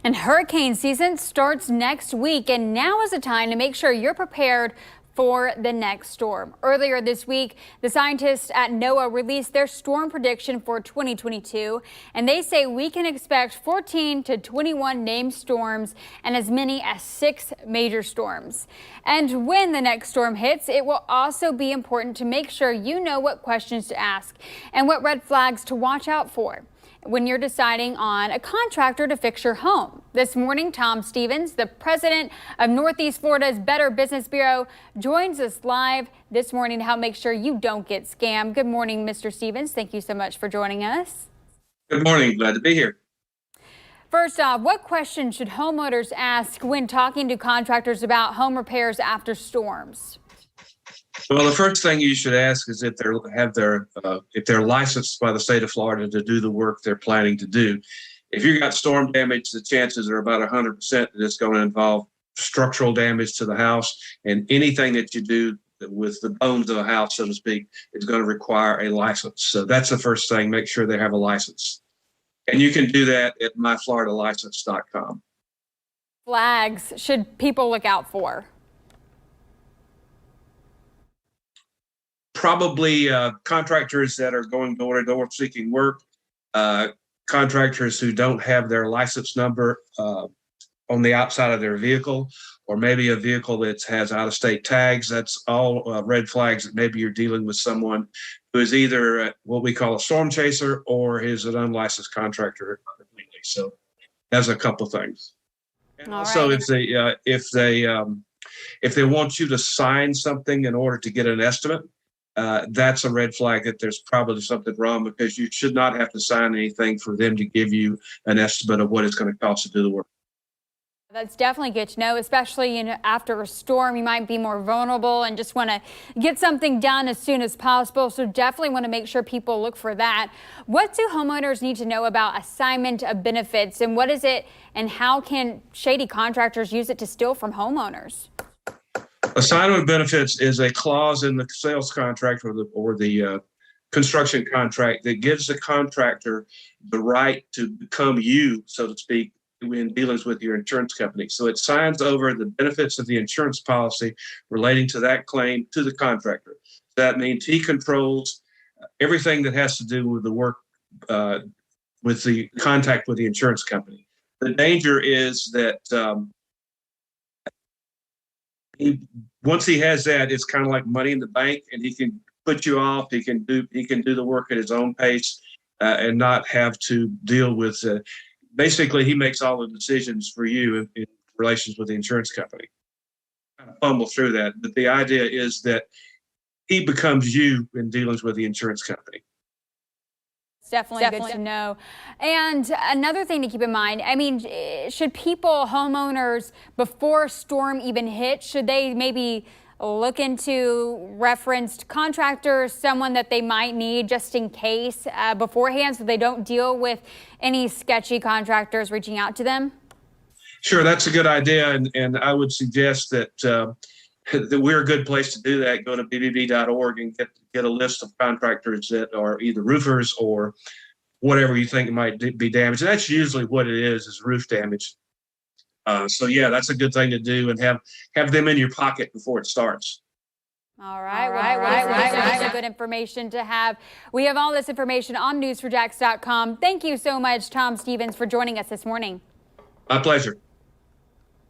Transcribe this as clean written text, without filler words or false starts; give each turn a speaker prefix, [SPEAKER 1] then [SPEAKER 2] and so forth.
[SPEAKER 1] And hurricane season starts next week, and now is the time to make sure you're prepared for the next storm. Earlier this week, the scientists at NOAA released their storm prediction for 2022, and they say we can expect 14 to 21 named storms and as many as 6 major storms. And when the next storm hits, it will also be important to make sure you know what questions to ask and what red flags to watch out for when you're deciding on a contractor to fix your home. This morning, Tom Stevens, the president of Northeast Florida's Better Business Bureau, joins us live this morning to help make sure you don't get scammed. Good morning, Mr. Stevens. Thank you so much for joining us.
[SPEAKER 2] Good morning. Glad to be here.
[SPEAKER 1] First off, what questions should homeowners ask when talking to contractors about home repairs after storms?
[SPEAKER 2] Well, the first thing you should ask is if they're licensed by the state of Florida to do the work they're planning to do. If you got storm damage, the chances are about 100% that it's going to involve structural damage to the house, and anything that you do with the bones of the house, so to speak, is going to require a license. So that's the first thing. Make sure they have a license, and you can do that at myfloridalicense.com.
[SPEAKER 1] Flags should people look out for?
[SPEAKER 2] Probably contractors that are going door to door seeking work, contractors who don't have their license number on the outside of their vehicle, or maybe a vehicle that has out-of-state tags. That's all red flags that maybe you're dealing with someone who is either what we call a storm chaser or is an unlicensed contractor completely. So that's a couple things. And also, if they want you to sign something in order to get an estimate, that's a red flag that there's probably something wrong, because you should not have to sign anything for them to give you an estimate of what it's going to cost to do the work.
[SPEAKER 1] That's definitely good to know, especially after a storm. You might be more vulnerable and just want to get something done as soon as possible. So definitely want to make sure people look for that. What do homeowners need to know about assignment of benefits, and what is it, and how can shady contractors use it to steal from homeowners?
[SPEAKER 2] Assignment of benefits is a clause in the sales contract or the construction contract that gives the contractor the right to become you, so to speak, in dealings with your insurance company. So it signs over the benefits of the insurance policy relating to that claim to the contractor. That means he controls everything that has to do with the work, with the contact with the insurance company. The danger is that once he has that, it's kind of like money in the bank, and he can put you off. He can do the work at his own pace and not have to deal with. Basically, he makes all the decisions for you in relations with the insurance company. Kind of fumble through that, but the idea is that he becomes you in dealings with the insurance company.
[SPEAKER 1] Definitely good to know. And another thing to keep in mind, I mean, should homeowners, before a storm even hits, should they maybe look into referenced contractors, someone that they might need just in case beforehand, so they don't deal with any sketchy contractors reaching out to them?
[SPEAKER 2] Sure, that's a good idea. And I would suggest that that we're a good place to do that. Go to bbb.org and get a list of contractors that are either roofers or whatever you think might be damaged. And that's usually what it is roof damage. So yeah, that's a good thing to do, and have them in your pocket before it starts.
[SPEAKER 1] All right. Good information to have. We have all this information on news4jax.com. Thank you so much, Tom Stevens, for joining us this morning.
[SPEAKER 2] My pleasure.